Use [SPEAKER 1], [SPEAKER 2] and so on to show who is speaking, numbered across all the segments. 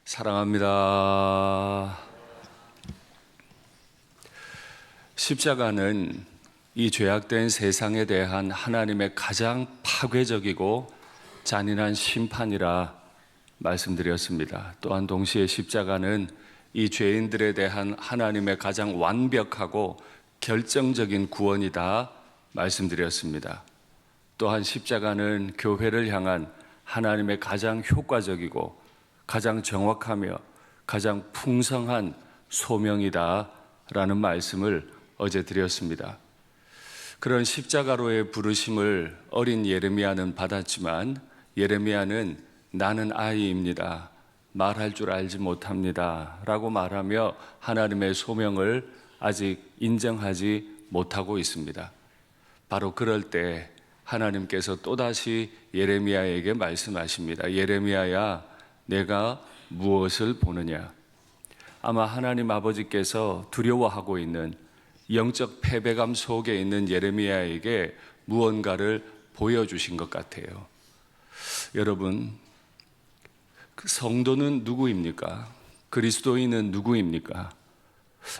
[SPEAKER 1] 사랑합니다. 십자가는 이 죄악된 세상에 대한 하나님의 가장 파괴적이고 잔인한 심판이라 말씀드렸습니다. 또한 동시에 십자가는 이 죄인들에 대한 하나님의 가장 완벽하고 결정적인 구원이다 말씀드렸습니다. 또한 십자가는 교회를 향한 하나님의 가장 효과적이고 가장 정확하며 가장 풍성한 소명이다 라는 말씀을 어제 드렸습니다. 그런 십자가로의 부르심을 어린 예레미야는 받았지만 예레미야는 나는 아이입니다. 말할 줄 알지 못합니다. 라고 말하며 하나님의 소명을 아직 인정하지 못하고 있습니다. 바로 그럴 때 하나님께서 또다시 예레미야에게 말씀하십니다. 예레미야야, 내가 무엇을 보느냐? 아마 하나님 아버지께서 두려워하고 있는 영적 패배감 속에 있는 예레미야에게 무언가를 보여주신 것 같아요. 여러분, 그 성도는 누구입니까? 그리스도인은 누구입니까?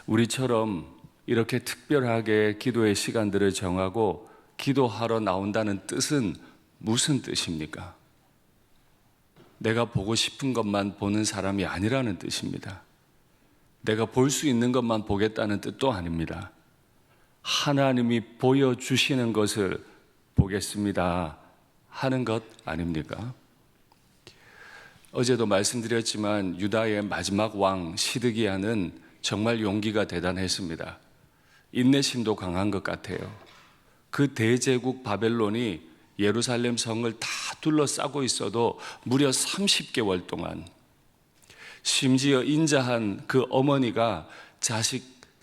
[SPEAKER 1] 우리처럼 이렇게 특별하게 기도의 시간들을 정하고 기도하러 나온다는 뜻은 무슨 뜻입니까? 내가 보고 싶은 것만 보는 사람이 아니라는 뜻입니다. 내가 볼 수 있는 것만 보겠다는 뜻도 아닙니다. 하나님이 보여주시는 것을 보겠습니다 하는 것 아닙니까? 어제도 말씀드렸지만 유다의 마지막 왕 시드기야는 정말 용기가 대단했습니다. 인내심도 강한 것 같아요. 그 대제국 바벨론이 예루살렘 성을 다 둘러싸고 있어도 무려 30개월 동안, 심지어 인자한 그 어머니가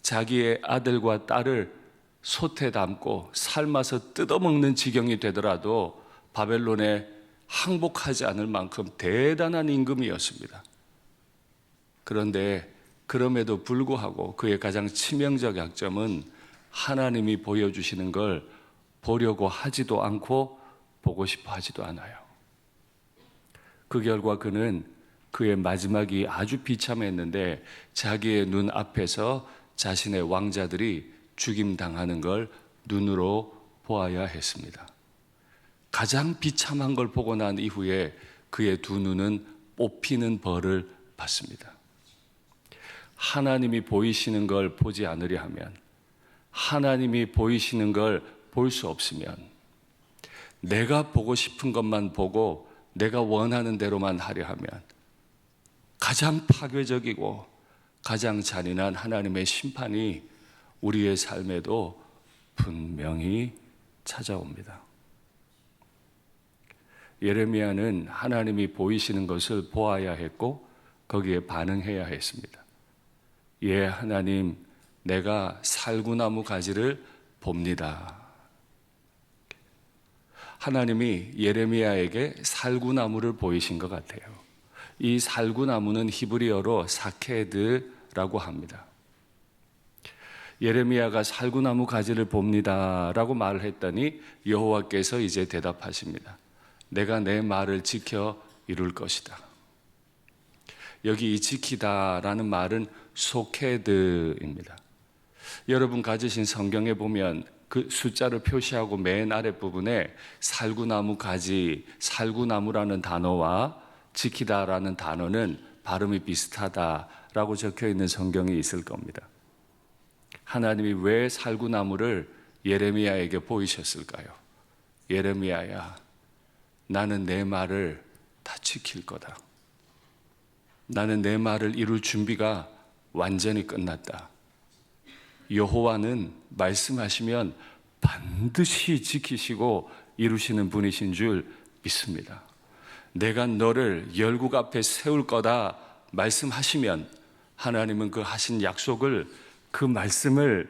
[SPEAKER 1] 자기의 아들과 딸을 솥에 담고 삶아서 뜯어먹는 지경이 되더라도 바벨론에 항복하지 않을 만큼 대단한 임금이었습니다. 그런데 그럼에도 불구하고 그의 가장 치명적 약점은 하나님이 보여주시는 걸 보려고 하지도 않고 보고 싶어 하지도 않아요. 그 결과 그는 그의 마지막이 아주 비참했는데 자기의 눈 앞에서 자신의 왕자들이 죽임당하는 걸 눈으로 보아야 했습니다. 가장 비참한 걸 보고 난 이후에 그의 두 눈은 뽑히는 벌을 받습니다. 하나님이 보이시는 걸 보지 않으려 하면, 하나님이 보이시는 걸 볼 수 없으면, 내가 보고 싶은 것만 보고 내가 원하는 대로만 하려 하면 가장 파괴적이고 가장 잔인한 하나님의 심판이 우리의 삶에도 분명히 찾아옵니다. 예레미야는 하나님이 보이시는 것을 보아야 했고 거기에 반응해야 했습니다. 예, 하나님, 내가 살구나무 가지를 봅니다. 하나님이 예레미야에게 살구나무를 보이신 것 같아요. 이 살구나무는 히브리어로 사케드라고 합니다. 예레미야가 살구나무 가지를 봅니다 라고 말을 했더니 여호와께서 이제 대답하십니다. 내가 내 말을 지켜 이룰 것이다. 여기 이 지키다라는 말은 소케드입니다. 여러분 가지신 성경에 보면 그 숫자를 표시하고 맨 아랫부분에 살구나무 가지, 살구나무라는 단어와 지키다라는 단어는 발음이 비슷하다라고 적혀 있는 성경이 있을 겁니다. 하나님이 왜 살구나무를 예레미야에게 보이셨을까요? 예레미야야, 나는 내 말을 다 지킬 거다. 나는 내 말을 이룰 준비가 완전히 끝났다. 여호와는 말씀하시면 반드시 지키시고 이루시는 분이신 줄 믿습니다. 내가 너를 열국 앞에 세울 거다 말씀하시면 하나님은 그 하신 약속을, 그 말씀을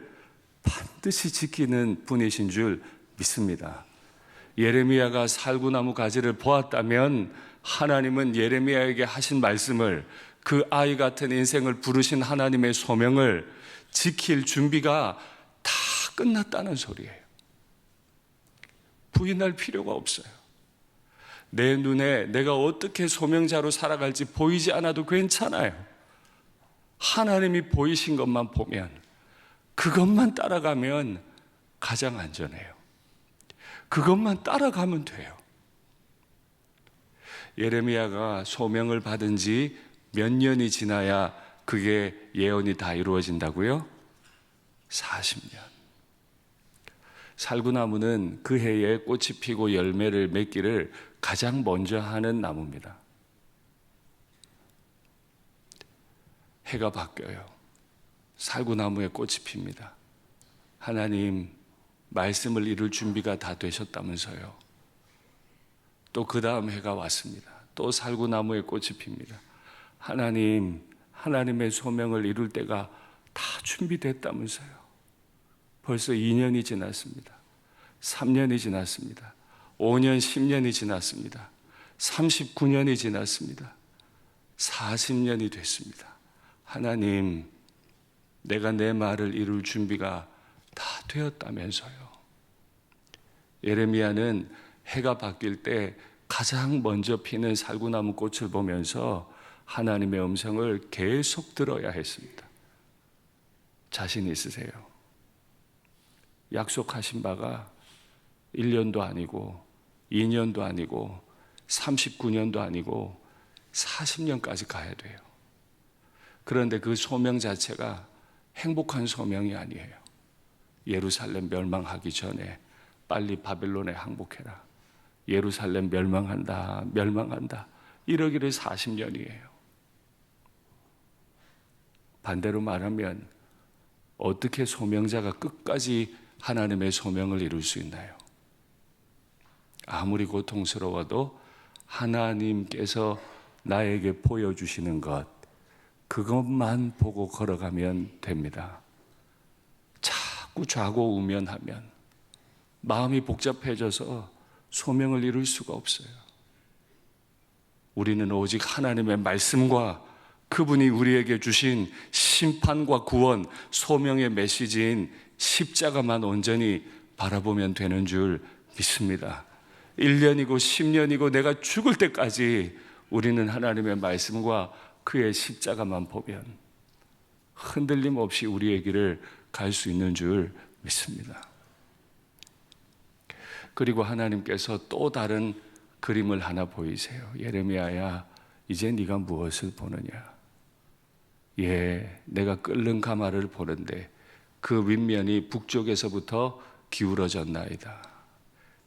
[SPEAKER 1] 반드시 지키는 분이신 줄 믿습니다. 예레미야가 살구나무 가지를 보았다면 하나님은 예레미야에게 하신 말씀을, 그 아이 같은 인생을 부르신 하나님의 소명을 지킬 준비가 다 끝났다는 소리예요. 부인할 필요가 없어요. 내 눈에 내가 어떻게 소명자로 살아갈지 보이지 않아도 괜찮아요. 하나님이 보이신 것만 보면, 그것만 따라가면 가장 안전해요. 그것만 따라가면 돼요. 예레미야가 소명을 받은 지 몇 년이 지나야 그게 예언이 다 이루어진다고요? 40년. 살구나무는 그 해에 꽃이 피고 열매를 맺기를 가장 먼저 하는 나무입니다. 해가 바뀌어요. 살구나무에 꽃이 핍니다. 하나님, 말씀을 이룰 준비가 다 되셨다면서요. 또 그 다음 해가 왔습니다. 또 살구나무에 꽃이 핍니다. 하나님, 하나님의 소명을 이룰 때가 다 준비됐다면서요. 벌써 2년이 지났습니다. 3년이 지났습니다. 5년, 10년이 지났습니다. 39년이 지났습니다. 40년이 됐습니다. 하나님, 내가 내 말을 이룰 준비가 다 되었다면서요. 예레미야는 해가 바뀔 때 가장 먼저 피는 살구나무 꽃을 보면서 하나님의 음성을 계속 들어야 했습니다. 자신 있으세요? 약속하신 바가 1년도 아니고 2년도 아니고 39년도 아니고 40년까지 가야 돼요. 그런데 그 소명 자체가 행복한 소명이 아니에요. 예루살렘 멸망하기 전에 빨리 바벨론에 항복해라. 예루살렘 멸망한다, 멸망한다. 이러기를 40년이에요. 반대로 말하면 어떻게 소명자가 끝까지 하나님의 소명을 이룰 수 있나요? 아무리 고통스러워도 하나님께서 나에게 보여주시는 것, 그것만 보고 걸어가면 됩니다. 자꾸 좌고우면하면 마음이 복잡해져서 소명을 이룰 수가 없어요. 우리는 오직 하나님의 말씀과 그분이 우리에게 주신 심판과 구원, 소명의 메시지인 십자가만 온전히 바라보면 되는 줄 믿습니다. 1년이고 10년이고 내가 죽을 때까지 우리는 하나님의 말씀과 그의 십자가만 보면 흔들림 없이 우리의 길을 갈 수 있는 줄 믿습니다. 그리고 하나님께서 또 다른 그림을 하나 보이세요. 예레미야야, 이제 네가 무엇을 보느냐? 예, 내가 끓는 가마를 보는데 그 윗면이 북쪽에서부터 기울어졌나이다.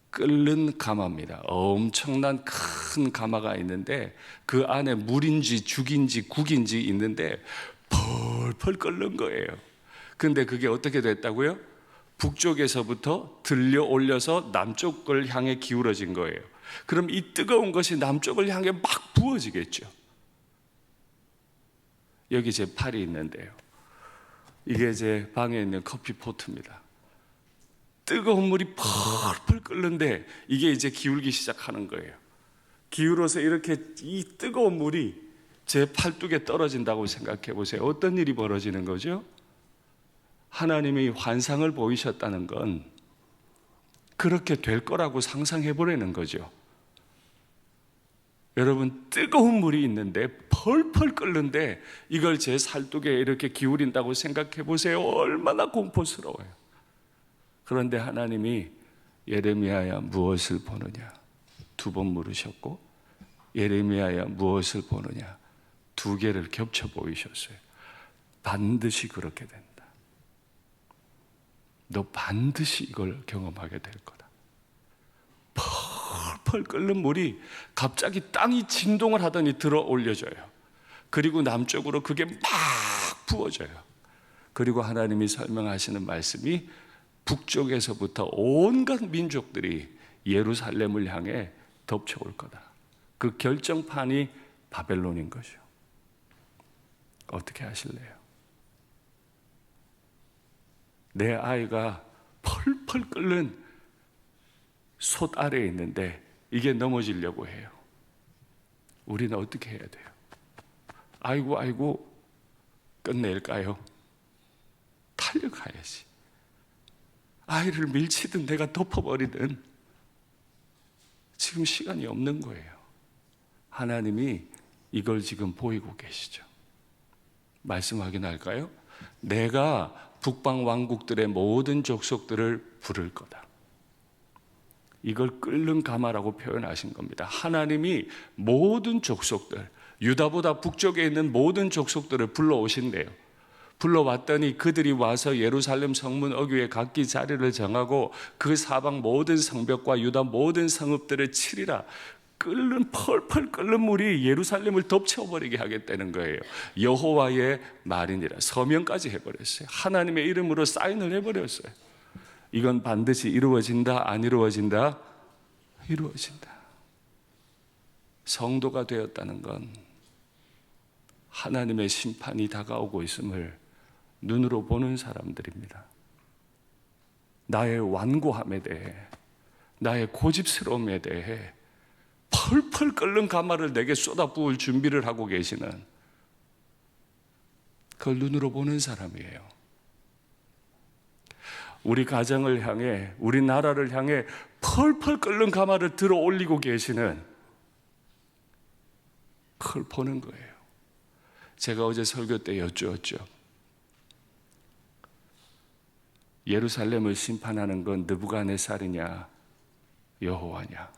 [SPEAKER 1] 끓는 가마입니다. 엄청난 큰 가마가 있는데 그 안에 물인지 죽인지 국인지 있는데 펄펄 끓는 거예요. 근데 그게 어떻게 됐다고요? 북쪽에서부터 들려 올려서 남쪽을 향해 기울어진 거예요. 그럼 이 뜨거운 것이 남쪽을 향해 막 부어지겠죠. 여기 제 팔이 있는데요. 이게 제 방에 있는 커피포트입니다. 뜨거운 물이 펄펄 끓는데 이게 이제 기울기 시작하는 거예요. 기울어서 이렇게 이 뜨거운 물이 제 팔뚝에 떨어진다고 생각해 보세요. 어떤 일이 벌어지는 거죠? 하나님이 환상을 보이셨다는 건 그렇게 될 거라고 상상해 보라는 거죠. 여러분, 뜨거운 물이 있는데 펄펄 끓는데 이걸 제 살뚝에 이렇게 기울인다고 생각해 보세요. 얼마나 공포스러워요. 그런데 하나님이 예레미야야 무엇을 보느냐? 2번 물으셨고, 예레미야야 무엇을 보느냐? 2개를 겹쳐 보이셨어요. 반드시 그렇게 된다. 너 반드시 이걸 경험하게 될 거다. 펄펄 끓는 물이 갑자기 땅이 진동을 하더니 들어 올려져요. 그리고 남쪽으로 그게 막 부어져요. 그리고 하나님이 설명하시는 말씀이 북쪽에서부터 온갖 민족들이 예루살렘을 향해 덮쳐올 거다. 그 결정판이 바벨론인 거죠. 어떻게 하실래요? 내 아이가 펄펄 끓는 솥 아래에 있는데 이게 넘어지려고 해요. 우리는 어떻게 해야 돼요? 아이고 끝낼까요? 달려가야지. 아이를 밀치든 내가 덮어버리든 지금 시간이 없는 거예요. 하나님이 이걸 지금 보이고 계시죠. 말씀 확인할까요? 내가 북방 왕국들의 모든 족속들을 부를 거다. 이걸 끓는 가마라고 표현하신 겁니다. 하나님이 모든 족속들, 유다보다 북쪽에 있는 모든 족속들을 불러오신대요. 불러왔더니 그들이 와서 예루살렘 성문 어귀에 각기 자리를 정하고 그 사방 모든 성벽과 유다 모든 성읍들을 치리라. 펄펄 끓는 물이 예루살렘을 덮쳐버리게 하겠다는 거예요. 여호와의 말이니라. 서명까지 해버렸어요. 하나님의 이름으로 사인을 해버렸어요. 이건 반드시 이루어진다, 안 이루어진다? 이루어진다. 성도가 되었다는 건 하나님의 심판이 다가오고 있음을 눈으로 보는 사람들입니다. 나의 완고함에 대해, 나의 고집스러움에 대해 펄펄 끓는 가마를 내게 쏟아부을 준비를 하고 계시는, 그걸 눈으로 보는 사람이에요. 우리 가정을 향해, 우리 나라를 향해 펄펄 끓는 가마를 들어 올리고 계시는, 그걸 보는 거예요. 제가 어제 설교 때 여쭈었죠. 예루살렘을 심판하는 건 느부갓네살이냐 여호와냐?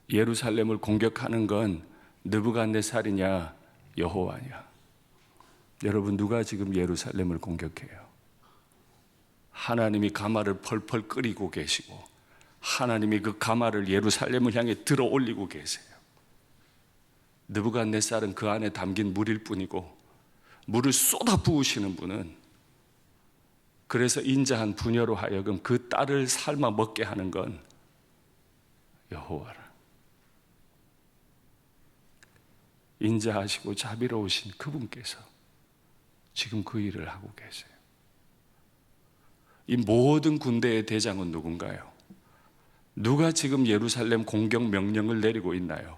[SPEAKER 1] 예루살렘을 공격하는 건 느부갓네살이냐 여호와냐? 여러분, 누가 지금 예루살렘을 공격해요? 하나님이 가마를 펄펄 끓이고 계시고 하나님이 그 가마를 예루살렘을 향해 들어 올리고 계세요. 느부갓네살은 그 안에 담긴 물일 뿐이고 물을 쏟아 부으시는 분은, 그래서 인자한 부녀로 하여금 그 딸을 삶아 먹게 하는 건 여호와라. 인자하시고 자비로우신 그분께서 지금 그 일을 하고 계세요. 이 모든 군대의 대장은 누군가요? 누가 지금 예루살렘 공격 명령을 내리고 있나요?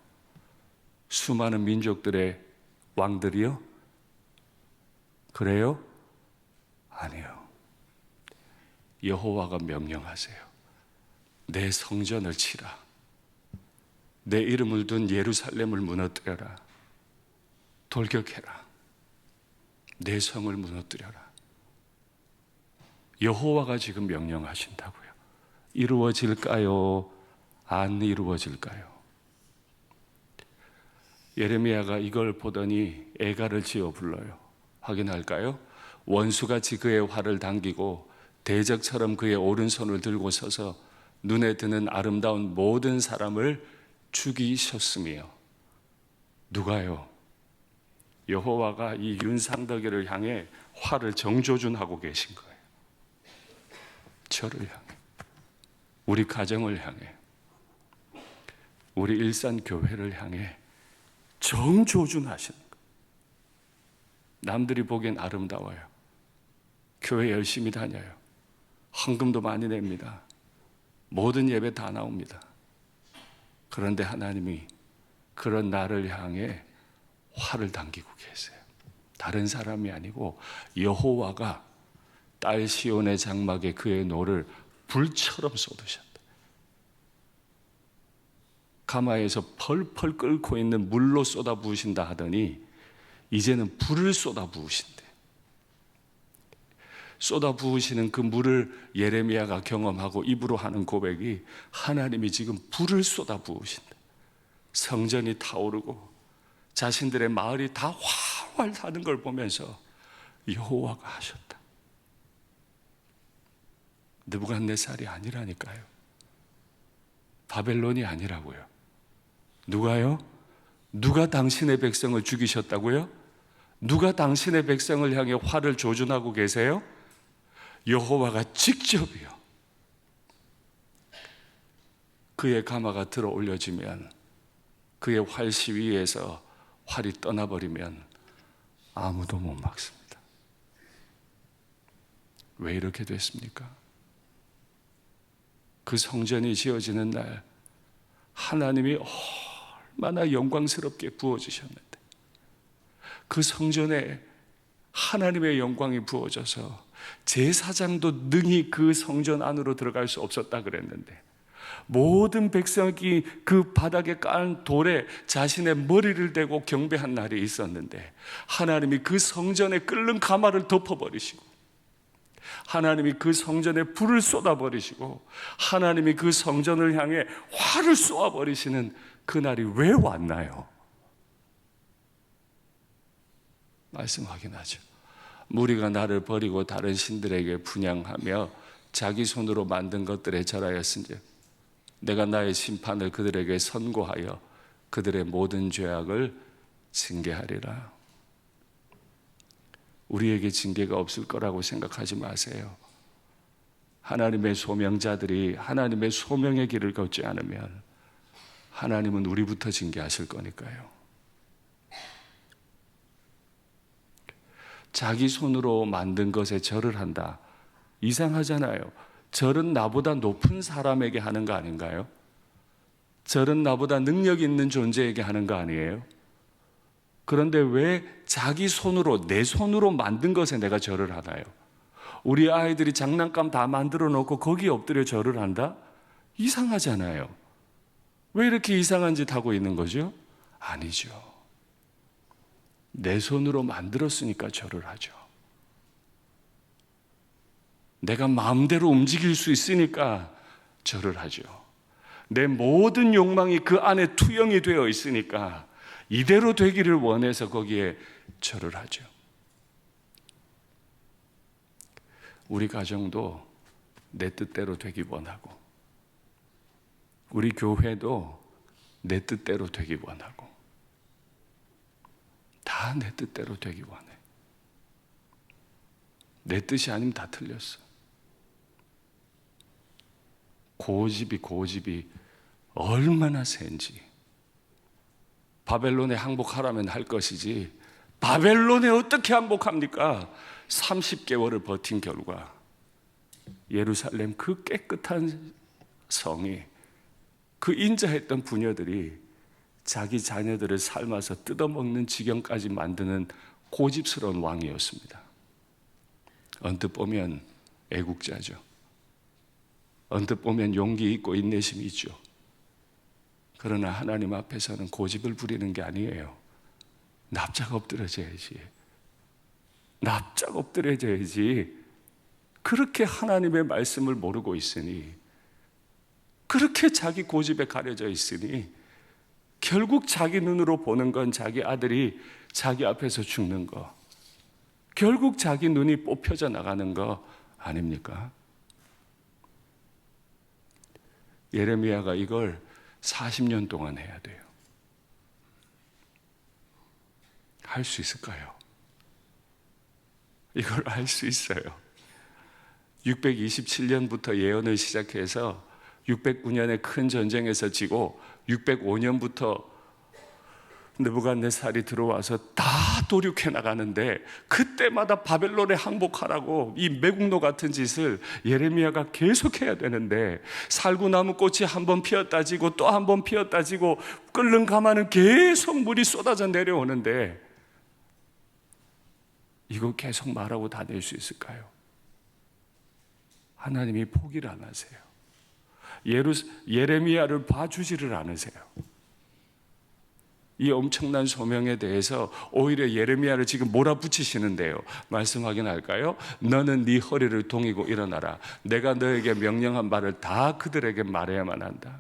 [SPEAKER 1] 수많은 민족들의 왕들이요? 그래요? 아니요. 여호와가 명령하세요. 내 성전을 치라. 내 이름을 둔 예루살렘을 무너뜨려라. 돌격해라. 내 성을 무너뜨려라. 여호와가 지금 명령하신다고요. 이루어질까요? 안 이루어질까요? 예레미야가 이걸 보더니 애가를 지어 불러요. 확인할까요? 원수같이 그의 활을 당기고 대적처럼 그의 오른손을 들고 서서 눈에 드는 아름다운 모든 사람을 죽이셨으며. 누가요? 여호와가 이 윤상덕이를 향해 화를 정조준하고 계신 거예요. 저를 향해, 우리 가정을 향해, 우리 일산교회를 향해 정조준하시는 거예요. 남들이 보기엔 아름다워요. 교회 열심히 다녀요. 헌금도 많이 냅니다. 모든 예배 다 나옵니다. 그런데 하나님이 그런 나를 향해 화를 당기고 계세요. 다른 사람이 아니고 여호와가 딸 시온의 장막에 그의 노를 불처럼 쏟으셨다. 가마에서 펄펄 끓고 있는 물로 쏟아 부으신다 하더니 이제는 불을 쏟아 부으신대. 쏟아 부으시는 그 물을 예레미야가 경험하고 입으로 하는 고백이, 하나님이 지금 불을 쏟아 부으신다. 성전이 타오르고 자신들의 마을이 다 활활 타는 걸 보면서 여호와가 하셨다. 느부갓네살이 아니라니까요. 바벨론이 아니라고요. 누가요? 누가 당신의 백성을 죽이셨다고요? 누가 당신의 백성을 향해 화를 조준하고 계세요? 여호와가 직접이요. 그의 가마가 들어 올려지면, 그의 활시 위에서 활이 떠나버리면 아무도 못 막습니다. 왜 이렇게 됐습니까? 그 성전이 지어지는 날 하나님이 얼마나 영광스럽게 부어주셨는데, 그 성전에 하나님의 영광이 부어져서 제사장도 능히 그 성전 안으로 들어갈 수 없었다 그랬는데 모든 백성이 그 바닥에 깔은 돌에 자신의 머리를 대고 경배한 날이 있었는데 하나님이 그 성전에 끓는 가마를 덮어버리시고 하나님이 그 성전에 불을 쏟아버리시고 하나님이 그 성전을 향해 화를 쏘아버리시는 그날이 왜 왔나요? 말씀 확인하죠. 무리가 나를 버리고 다른 신들에게 분향하며 자기 손으로 만든 것들에 절하였은즉 내가 나의 심판을 그들에게 선고하여 그들의 모든 죄악을 징계하리라. 우리에게 징계가 없을 거라고 생각하지 마세요. 하나님의 소명자들이 하나님의 소명의 길을 걷지 않으면 하나님은 우리부터 징계하실 거니까요. 자기 손으로 만든 것에 절을 한다. 이상하잖아요. 절은 나보다 높은 사람에게 하는 거 아닌가요? 절은 나보다 능력 있는 존재에게 하는 거 아니에요? 그런데 왜 자기 손으로, 내 손으로 만든 것에 내가 절을 하나요? 우리 아이들이 장난감 다 만들어 놓고 거기에 엎드려 절을 한다? 이상하잖아요. 왜 이렇게 이상한 짓 하고 있는 거죠? 아니죠. 내 손으로 만들었으니까 절을 하죠. 내가 마음대로 움직일 수 있으니까 절을 하죠. 내 모든 욕망이 그 안에 투영이 되어 있으니까 이대로 되기를 원해서 거기에 절을 하죠. 우리 가정도 내 뜻대로 되기 원하고 우리 교회도 내 뜻대로 되기 원하고 다 내 뜻대로 되기 원해. 내 뜻이 아니면 다 틀렸어. 고집이 얼마나 센지. 바벨론에 항복하라면 할 것이지 바벨론에 어떻게 항복합니까? 30개월을 버틴 결과 예루살렘 그 깨끗한 성이 그 인자했던 부녀들이 자기 자녀들을 삶아서 뜯어먹는 지경까지 만드는 고집스러운 왕이었습니다. 언뜻 보면 애국자죠. 언뜻 보면 용기 있고 인내심이 있죠. 그러나 하나님 앞에서는 고집을 부리는 게 아니에요. 납작 엎드려져야지. 납작 엎드려져야지. 그렇게 하나님의 말씀을 모르고 있으니, 그렇게 자기 고집에 가려져 있으니 결국 자기 눈으로 보는 건 자기 아들이 자기 앞에서 죽는 거, 결국 자기 눈이 뽑혀져 나가는 거 아닙니까? 예레미야가 이걸 40년 동안 해야 돼요. 할 수 있을까요? 이걸 할 수 있어요. 627년부터 예언을 시작해서 609년에 큰 전쟁에서 지고 605년부터 느부갓네살이 들어와서 다 도륙해 나가는데 그때마다 바벨론에 항복하라고 이 매국노 같은 짓을 예레미야가 계속해야 되는데 살구나무 꽃이 한 번 피었다 지고 또 한 번 피었다 지고 끓는 가마는 계속 물이 쏟아져 내려오는데 이거 계속 말하고 다닐 수 있을까요? 하나님이 포기를 안 하세요. 예레미야를 봐주지를 않으세요. 이 엄청난 소명에 대해서 오히려 예레미야를 지금 몰아붙이시는데요. 말씀 확인할까요? 너는 네 허리를 동이고 일어나라. 내가 너에게 명령한 바를 다 그들에게 말해야만 한다.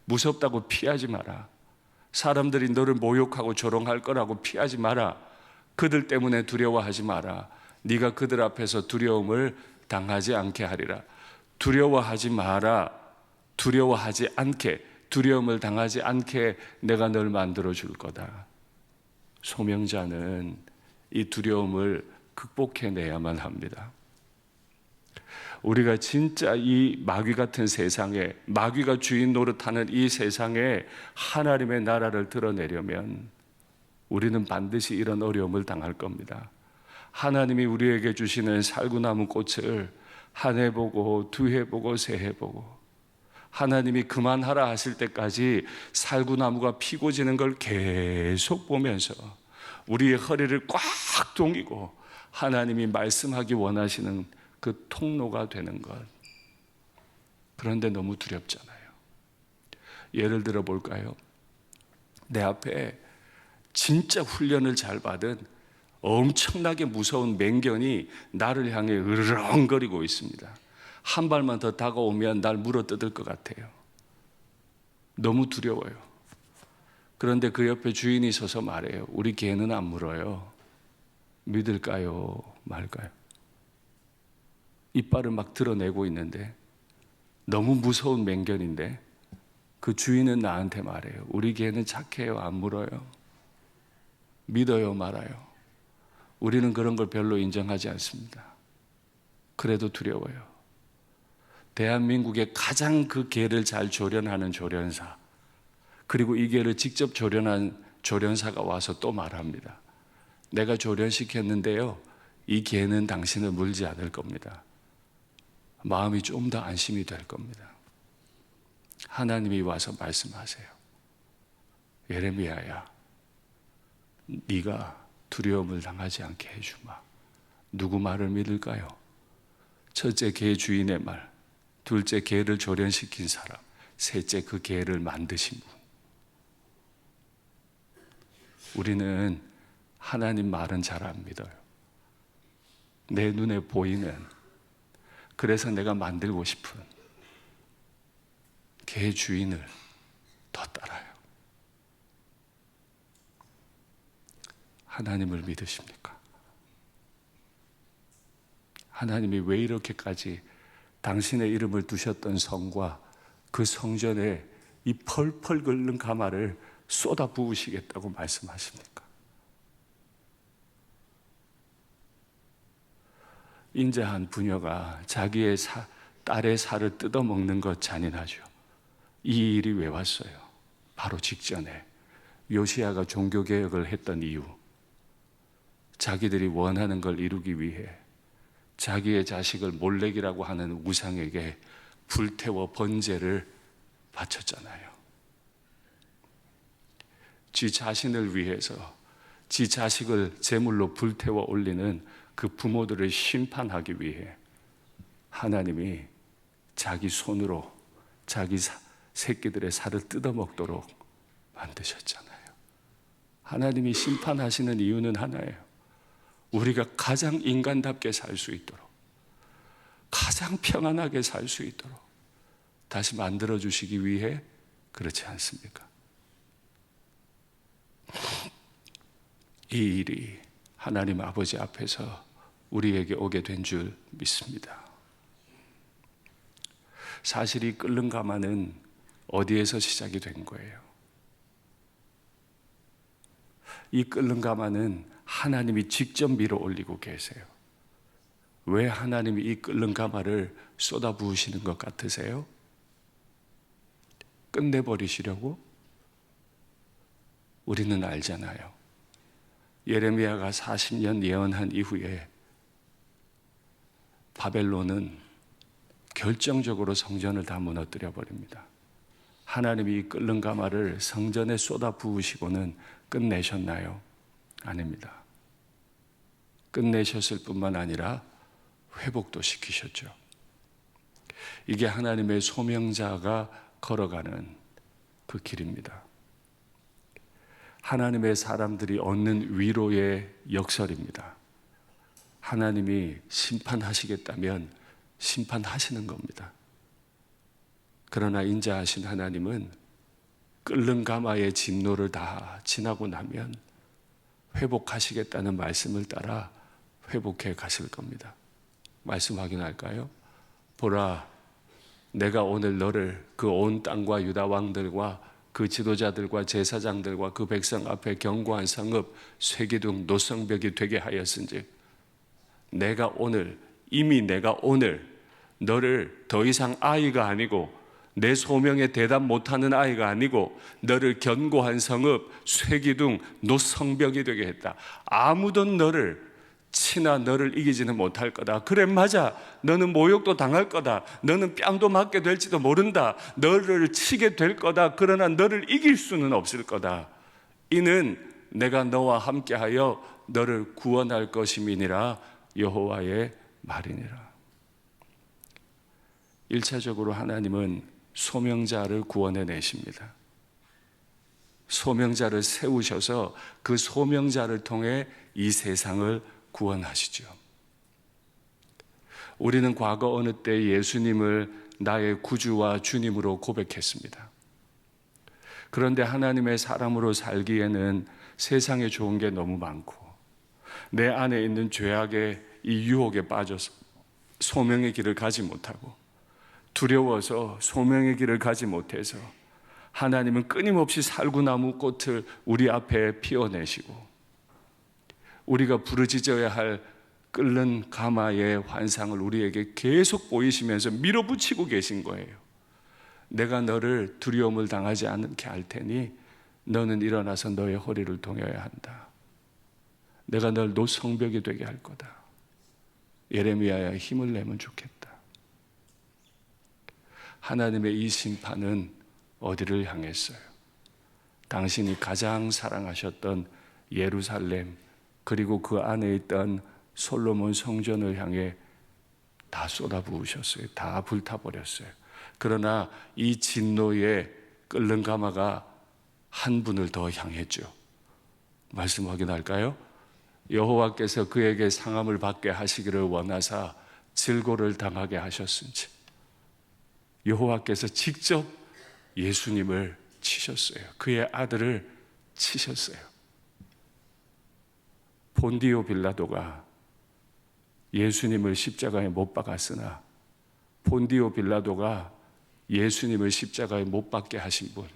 [SPEAKER 1] 무섭다고 피하지 마라. 사람들이 너를 모욕하고 조롱할 거라고 피하지 마라. 그들 때문에 두려워하지 마라. 네가 그들 앞에서 두려움을 당하지 않게 하리라. 두려워하지 마라. 두려워하지 않게, 두려움을 당하지 않게 내가 널 만들어 줄 거다. 소명자는 이 두려움을 극복해내야만 합니다. 우리가 진짜 이 마귀 같은 세상에, 마귀가 주인 노릇하는 이 세상에 하나님의 나라를 드러내려면 우리는 반드시 이런 어려움을 당할 겁니다. 하나님이 우리에게 주시는 살구나무 꽃을 한 해 보고 두 해 보고 세 해 보고 하나님이 그만하라 하실 때까지 살구나무가 피고 지는 걸 계속 보면서 우리의 허리를 꽉 동이고 하나님이 말씀하기 원하시는 그 통로가 되는 것, 그런데 너무 두렵잖아요. 예를 들어 볼까요? 내 앞에 진짜 훈련을 잘 받은 엄청나게 무서운 맹견이 나를 향해 으르렁거리고 있습니다. 한 발만 더 다가오면 날 물어뜯을 것 같아요. 너무 두려워요. 그런데 그 옆에 주인이 서서 말해요. 우리 개는 안 물어요. 믿을까요? 말까요? 이빨을 막 드러내고 있는데 너무 무서운 맹견인데 그 주인은 나한테 말해요. 우리 개는 착해요. 안 물어요. 믿어요. 말아요. 우리는 그런 걸 별로 인정하지 않습니다. 그래도 두려워요. 대한민국의 가장 그 개를 잘 조련하는 조련사, 그리고 이 개를 직접 조련한 조련사가 와서 또 말합니다. 내가 조련시켰는데요, 이 개는 당신을 물지 않을 겁니다. 마음이 좀 더 안심이 될 겁니다. 하나님이 와서 말씀하세요. 예레미야야, 네가 두려움을 당하지 않게 해주마. 누구 말을 믿을까요? 첫째, 개 주인의 말. 둘째, 개를 조련시킨 사람. 셋째, 그 개를 만드신 분. 우리는 하나님 말은 잘 안 믿어요. 내 눈에 보이는, 그래서 내가 만들고 싶은 개 주인을 더 따라요. 하나님을 믿으십니까? 하나님이 왜 이렇게까지 당신의 이름을 두셨던 성과 그 성전에 이 펄펄 끓는 가마를 쏟아 부으시겠다고 말씀하십니까? 인자한 부녀가 자기의 딸의 살을 뜯어먹는 것 잔인하죠. 이 일이 왜 왔어요? 바로 직전에 요시야가 종교개혁을 했던 이유, 자기들이 원하는 걸 이루기 위해 자기의 자식을 몰렉이라고 하는 우상에게 불태워 번제를 바쳤잖아요. 지 자신을 위해서 지 자식을 제물로 불태워 올리는 그 부모들을 심판하기 위해 하나님이 자기 손으로 자기 새끼들의 살을 뜯어먹도록 만드셨잖아요. 하나님이 심판하시는 이유는 하나예요. 우리가 가장 인간답게 살 수 있도록, 가장 평안하게 살 수 있도록 다시 만들어주시기 위해 그렇지 않습니까? 이 일이 하나님 아버지 앞에서 우리에게 오게 된 줄 믿습니다. 사실 이 끓는 가마는 어디에서 시작이 된 거예요? 이 끓는 가마는 하나님이 직접 밀어 올리고 계세요. 왜 하나님이 이 끓는 가마를 쏟아 부으시는 것 같으세요? 끝내버리시려고? 우리는 알잖아요. 예레미야가 40년 예언한 이후에 바벨론은 결정적으로 성전을 다 무너뜨려 버립니다. 하나님이 이 끓는 가마를 성전에 쏟아 부으시고는 끝내셨나요? 아닙니다. 끝내셨을 뿐만 아니라 회복도 시키셨죠. 이게 하나님의 소명자가 걸어가는 그 길입니다. 하나님의 사람들이 얻는 위로의 역설입니다. 하나님이 심판하시겠다면 심판하시는 겁니다. 그러나 인자하신 하나님은 끓는 가마의 진노를 다 지나고 나면 회복하시겠다는 말씀을 따라 회복해 가실 겁니다. 말씀 확인할까요? 보라, 내가 오늘 너를 그 온 땅과 유다 왕들과 그 지도자들과 제사장들과 그 백성 앞에 견고한 성읍 쇠기둥 노성벽이 되게 하였은즉 이미 내가 오늘 너를 더 이상 아이가 아니고 내 소명에 대답 못하는 아이가 아니고 너를 견고한 성읍 쇠기둥 노성벽이 되게 했다. 아무도 너를 치나 너를 이기지는 못할 거다. 그래, 맞아. 너는 모욕도 당할 거다. 너는 뺨도 맞게 될지도 모른다. 너를 치게 될 거다. 그러나 너를 이길 수는 없을 거다. 이는 내가 너와 함께하여 너를 구원할 것임이니라. 여호와의 말이니라. 1차적으로 하나님은 소명자를 구원해 내십니다. 소명자를 세우셔서 그 소명자를 통해 이 세상을 구원하시죠. 우리는 과거 어느 때 예수님을 나의 구주와 주님으로 고백했습니다. 그런데 하나님의 사람으로 살기에는 세상에 좋은 게 너무 많고 내 안에 있는 죄악의 이 유혹에 빠져서 소명의 길을 가지 못하고 두려워서 소명의 길을 가지 못해서 하나님은 끊임없이 살구나무 꽃을 우리 앞에 피워내시고 우리가 부르짖어야 할 끓는 가마의 환상을 우리에게 계속 보이시면서 밀어붙이고 계신 거예요. 내가 너를 두려움을 당하지 않게 할 테니 너는 일어나서 너의 허리를 동여야 한다. 내가 널 노성벽이 되게 할 거다. 예레미야야 힘을 내면 좋겠다. 하나님의 이 심판은 어디를 향했어요? 당신이 가장 사랑하셨던 예루살렘 그리고 그 안에 있던 솔로몬 성전을 향해 다 쏟아부으셨어요. 다 불타버렸어요. 그러나 이 진노의 끓는 가마가 한 분을 더 향했죠. 말씀 확인할까요? 여호와께서 그에게 상함을 받게 하시기를 원하사 질고를 당하게 하셨은지 여호와께서 직접 예수님을 치셨어요. 그의 아들을 치셨어요. 본디오 빌라도가 예수님을 십자가에 못 박았으나 본디오 빌라도가 예수님을 십자가에 못 박게 하신 분,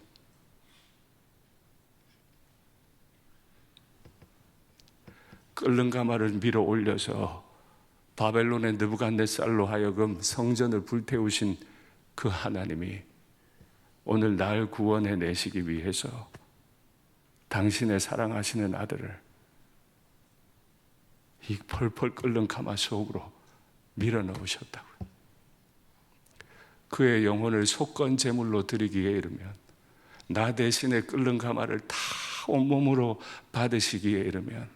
[SPEAKER 1] 끓는 가마를 밀어 올려서 바벨론의 느부갓네살로 하여금 성전을 불태우신 그 하나님이 오늘 날 구원해 내시기 위해서 당신의 사랑하시는 아들을 이 펄펄 끓는 가마 속으로 밀어 넣으셨다고요. 그의 영혼을 속건 제물로 드리기에 이르면 나 대신에 끓는 가마를 다 온몸으로 받으시기에 이르면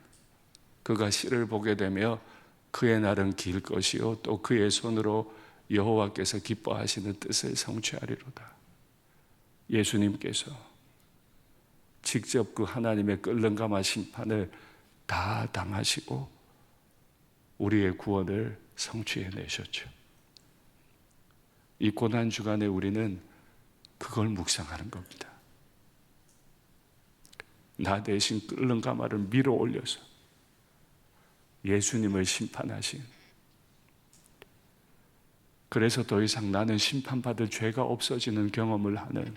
[SPEAKER 1] 그가 씨를 보게 되며 그의 날은 길 것이요 또 그의 손으로 여호와께서 기뻐하시는 뜻을 성취하리로다. 예수님께서 직접 그 하나님의 끓는 가마 심판을 다 당하시고 우리의 구원을 성취해 내셨죠. 이 고난 주간에 우리는 그걸 묵상하는 겁니다. 나 대신 끓는 가마를 밀어 올려서 예수님을 심판하신, 그래서 더 이상 나는 심판받을 죄가 없어지는 경험을 하는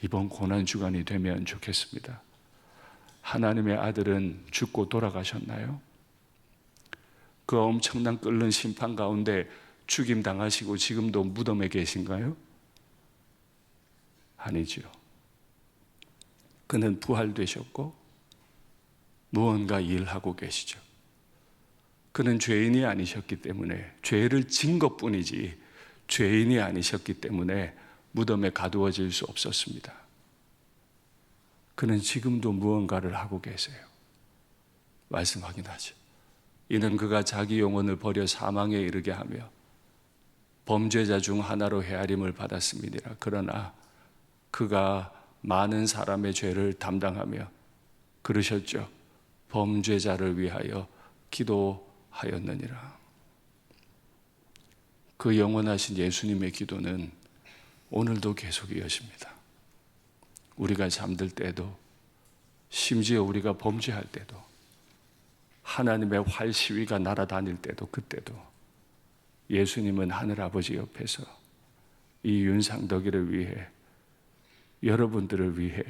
[SPEAKER 1] 이번 고난 주간이 되면 좋겠습니다. 하나님의 아들은 죽고 돌아가셨나요? 그 엄청난 끓는 심판 가운데 죽임 당하시고 지금도 무덤에 계신가요? 아니죠. 그는 부활되셨고 무언가 일하고 계시죠. 그는 죄인이 아니셨기 때문에, 죄를 진 것뿐이지 죄인이 아니셨기 때문에 무덤에 가두어질 수 없었습니다. 그는 지금도 무언가를 하고 계세요. 말씀 확인하죠. 이는 그가 자기 영혼을 버려 사망에 이르게 하며 범죄자 중 하나로 헤아림을 받았음이니라. 그러나 그가 많은 사람의 죄를 담당하며 그러셨죠. 범죄자를 위하여 기도하였느니라. 그 영원하신 예수님의 기도는 오늘도 계속 이어집니다. 우리가 잠들 때도, 심지어 우리가 범죄할 때도, 하나님의 활 시위가 날아다닐 때도, 그때도 예수님은 하늘아버지 옆에서 이 윤상덕이를 위해, 여러분들을 위해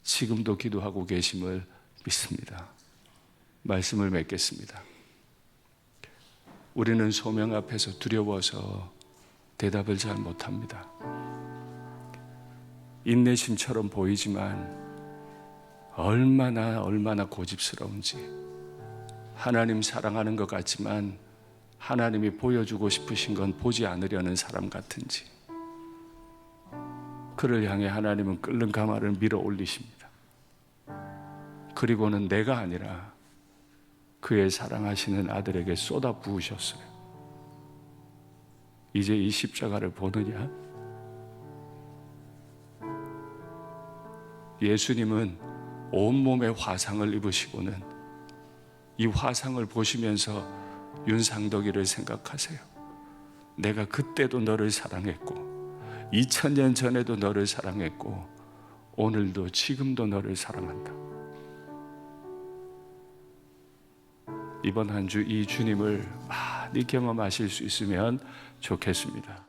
[SPEAKER 1] 지금도 기도하고 계심을 믿습니다. 말씀을 맺겠습니다. 우리는 소명 앞에서 두려워서 대답을 잘 못합니다. 인내심처럼 보이지만 얼마나 고집스러운지, 하나님 사랑하는 것 같지만 하나님이 보여주고 싶으신 건 보지 않으려는 사람 같은지, 그를 향해 하나님은 끓는 가마를 밀어 올리십니다. 그리고는 내가 아니라 그의 사랑하시는 아들에게 쏟아 부으셨어요. 이제 이 십자가를 보느냐? 예수님은 온몸에 화상을 입으시고는 이 화상을 보시면서 윤상덕이를 생각하세요. 내가 그때도 너를 사랑했고 2000년 전에도 너를 사랑했고 오늘도 지금도 너를 사랑한다. 이번 한 주 이 주님을 많이 경험하실 수 있으면 좋겠습니다.